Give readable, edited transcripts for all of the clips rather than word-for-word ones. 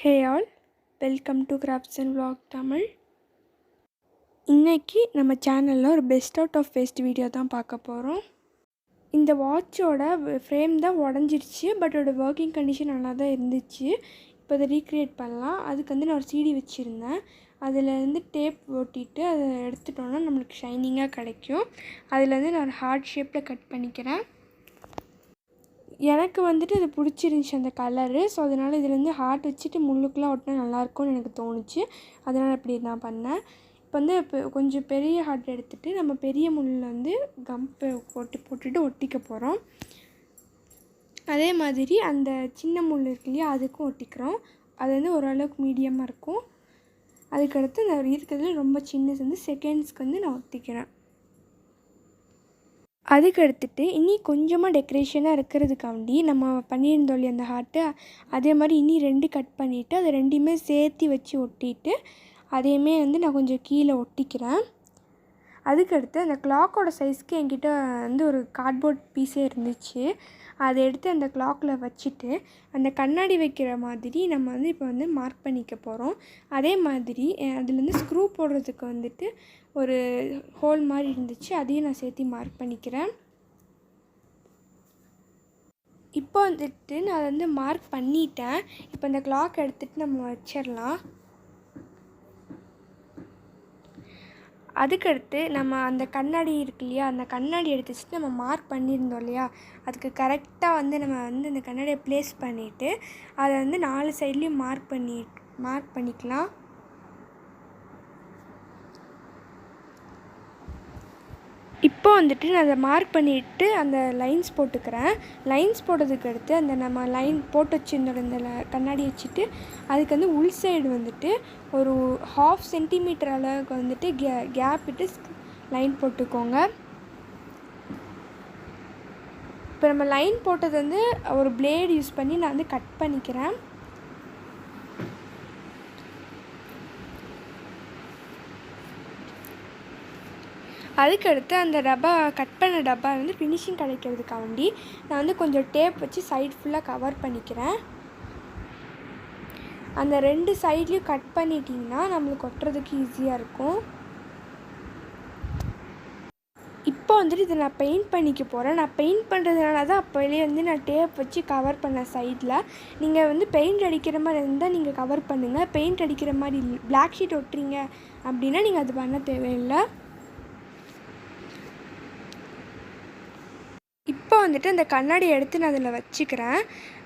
Hey all, welcome to crafts and vlog Tamil. இன்றைக்கி நம்ம சேனலில் ஒரு best out of waste video தான் பார்க்க போகிறோம். இந்த வாட்சோட ஃப்ரேம் தான் உடஞ்சிருச்சு, பட் அதோட ஒர்க்கிங் கண்டிஷன் நல்லா தான் இருந்துச்சு. இப்போ அதை ரீக்ரியேட் பண்ணலாம். அதுக்கு வந்து நான் ஒரு சிடி வச்சுருந்தேன். அதிலேருந்து டேப் ஒட்டிட்டு அதை எடுத்துட்டோன்னா நம்மளுக்கு ஷைனிங்காக கிடைக்கும். அதிலேருந்து நான் ஒரு ஹார்ட் ஷேப்பில் கட் பண்ணிக்கிறேன். எனக்கு வந்துட்டு இது பிடிச்சிருந்துச்சி அந்த கலரு. ஸோ அதனால் இதுலேருந்து ஹார்ட் வச்சுட்டு முள்ளுக்கெலாம் ஒட்டினா நல்லாயிருக்கும்னு எனக்கு தோணுச்சு. அதனால் இப்படி நான் பண்ணேன். இப்போ வந்து கொஞ்சம் பெரிய ஹார்ட் எடுத்துகிட்டு நம்ம பெரிய முள்ளில் வந்து கம்பை போட்டுட்டு ஒட்டிக்க போகிறோம். அதே மாதிரி அந்த சின்ன முள் இருக்கு இல்லையா, அதுக்கும் ஒட்டிக்கிறோம். அது வந்து ஓரளவுக்கு மீடியமாக இருக்கும். அதுக்கடுத்து அந்த இருக்கிறதுல ரொம்ப சின்னது வந்து செகண்ட்ஸ்க்கு வந்து நான் ஒட்டிக்கிறேன். அதுக்கு எடுத்துகிட்டு இனி கொஞ்சமாக டெக்கரேஷனாக இருக்கிறதுக்காண்டி நம்ம பண்ணியிருந்தோம் இல்லையா அந்த ஹார்ட்டு, அதே மாதிரி இனி 2 கட் பண்ணிவிட்டு அதை 2யுமே சேர்த்து வச்சு ஒட்டிட்டு அதையுமே வந்து நான் கொஞ்சம் கீழே ஒட்டிக்கிறேன். அதுக்கடுத்து அந்த கிளாக்கோட சைஸ்க்கு என்கிட்ட வந்து ஒரு கார்ட்போர்ட் பீஸே இருந்துச்சு. அதை எடுத்து அந்த கிளாக்கில் வச்சுட்டு அந்த கண்ணாடி வைக்கிற மாதிரி நம்ம வந்து இப்போ வந்து மார்க் பண்ணிக்க போகிறோம். அதே மாதிரி அதுலேருந்து ஸ்க்ரூ போடுறதுக்கு வந்துட்டு ஒரு ஹோல் மாதிரி இருந்துச்சு, அதையும் நான் சேர்த்து மார்க் பண்ணிக்கிறேன். இப்போ வந்துட்டு நான் அதை வந்து மார்க் பண்ணிட்டேன். இப்போ அந்த கிளாக் எடுத்துகிட்டு நம்ம வச்சிடலாம். அதுக்கடுத்து நம்ம அந்த கண்ணாடி இருக்கு இல்லையா, அந்த கண்ணாடி எடுத்து வச்சுட்டு நம்ம மார்க் பண்ணியிருந்தோம் இல்லையா, அதுக்கு கரெக்டாக வந்து நம்ம வந்து அந்த கண்ணாடியை ப்ளேஸ் பண்ணிவிட்டு அதை வந்து 4 சைட்லேயும் மார்க் பண்ணிக்கலாம். இப்போ வந்துட்டு நான் அதை மார்க் பண்ணிவிட்டு அந்த லைன்ஸ் போட்டுக்கிறேன். லைன்ஸ் போட்டதுக்கு அடுத்து அந்த நம்ம லைன் போட்டு வச்சுருந்தோட இந்த கண்ணாடி வச்சுட்டு அதுக்கு வந்து உள் சைடு வந்துட்டு ஒரு 1/2 சென்டிமீட்டர் அளவுக்கு வந்துட்டு கேப் விட்டு லைன் போட்டுக்கோங்க. இப்போ நம்ம லைன் போட்டது வந்து ஒரு பிளேடு யூஸ் பண்ணி நான் வந்து கட் பண்ணிக்கிறேன். அதுக்கடுத்து அந்த டப்பா கட் பண்ண டப்பா வந்து ஃபினிஷிங் கிடைக்கிறதுக்காண்டி நான் வந்து கொஞ்சம் டேப் வச்சு சைடு ஃபுல்லாக கவர் பண்ணிக்கிறேன். அந்த 2 சைட்லேயும் கட் பண்ணிட்டிங்கன்னா நம்மளுக்கு ஒட்டுறதுக்கு ஈஸியாக இருக்கும். இப்போ வந்துட்டு இதை நான் பெயிண்ட் பண்ணிக்க போகிறேன். நான் பெயிண்ட் பண்ணுறதுனால தான் அப்போலேயே வந்து நான் டேப் வச்சு கவர் பண்ணேன் சைடில். நீங்கள் வந்து பெயிண்ட் அடிக்கிற மாதிரி இருந்தால் நீங்கள் கவர் பண்ணுங்கள். பெயிண்ட் அடிக்கிற மாதிரி பிளாக் ஷீட் ஒட்டுறீங்க அப்படின்னா நீங்கள் அது பண்ண தேவையில்லை. இப்போ வந்துட்டு அந்த கண்ணாடி எடுத்து நான் அதில்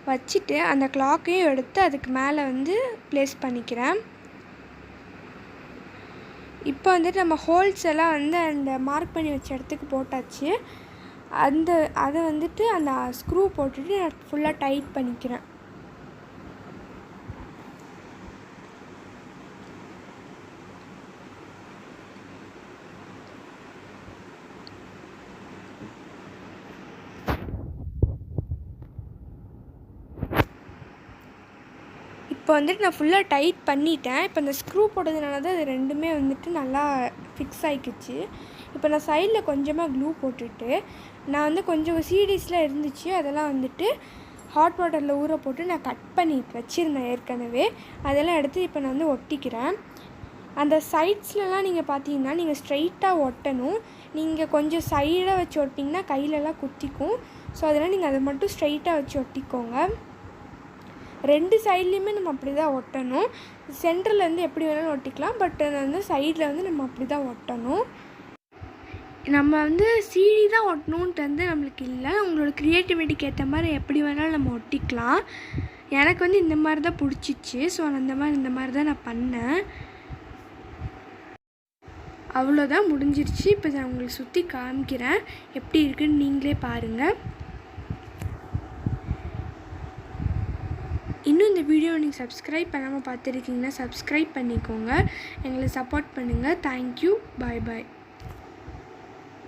வச்சுட்டு அந்த கிளாக்கையும் எடுத்து அதுக்கு மேலே வந்து ப்ளேஸ் பண்ணிக்கிறேன். இப்போ வந்துட்டு நம்ம ஹோல்ஸ் எல்லாம் வந்து அந்த மார்க் பண்ணி வச்ச இடத்துக்கு போட்டாச்சு. அதை வந்துட்டு அந்த ஸ்க்ரூ போட்டுட்டு நான் ஃபுல்லாக டைட் பண்ணிக்கிறேன். இப்போ வந்துட்டு நான் ஃபுல்லாக டைட் பண்ணிட்டேன். இப்போ அந்த ஸ்க்ரூ போட்டதுனால தான் அது 2மே வந்துட்டு நல்லா ஃபிக்ஸ் ஆகிக்கிச்சு. இப்போ நான் சைடில் கொஞ்சமாக க்ளூ போட்டுட்டு நான் வந்து கொஞ்சம் சீரீஸ்லாம் இருந்துச்சு, அதெல்லாம் வந்துட்டு ஹாட் வாட்டரில் ஊற போட்டு நான் கட் பண்ணி வச்சுருந்தேன் ஏற்கனவே. அதெல்லாம் எடுத்து இப்போ நான் வந்து ஒட்டிக்கிறேன். அந்த சைட்ஸ்லலாம் நீங்கள் பார்த்தீங்கன்னா நீங்கள் ஸ்ட்ரைட்டாக ஒட்டணும். நீங்கள் கொஞ்சம் சைடாக வச்சு ஒட்டிங்கன்னா கையிலலாம் குத்திக்கும். ஸோ அதனால் நீங்கள் அதை மட்டும் ஸ்ட்ரைட்டாக வச்சு ஒட்டிக்கோங்க. 2 சைட்லேயுமே நம்ம அப்படி தான் ஒட்டணும். சென்டரில் வந்து எப்படி வேணாலும் ஒட்டிக்கலாம், பட் வந்து சைடில் வந்து நம்ம அப்படி தான் ஒட்டணும். நம்ம வந்து சீடி தான் ஒட்டணுன்ட்டு வந்து நம்மளுக்கு இல்லை. உங்களோட க்ரியேட்டிவிட்டிக்கு ஏற்ற மாதிரி எப்படி வேணாலும் நம்ம ஒட்டிக்கலாம். எனக்கு வந்து இந்த மாதிரி தான் பிடிச்சிச்சு. ஸோ இந்த மாதிரி தான் நான் பண்ணேன். அவ்வளோதான், முடிஞ்சிருச்சு. இப்போ நான் உங்களுக்கு சுற்றி காமிக்கிறேன் எப்படி இருக்குன்னு நீங்களே பாருங்கள். இன்னும் இந்த வீடியோவை நீங்கள் சப்ஸ்கிரைப் பண்ணாமல் பார்த்துருக்கீங்கன்னா சப்ஸ்கிரைப் பண்ணிக்கோங்க. எங்களை சப்போர்ட் பண்ணுங்கள். தேங்க்யூ. பாய் பாய்.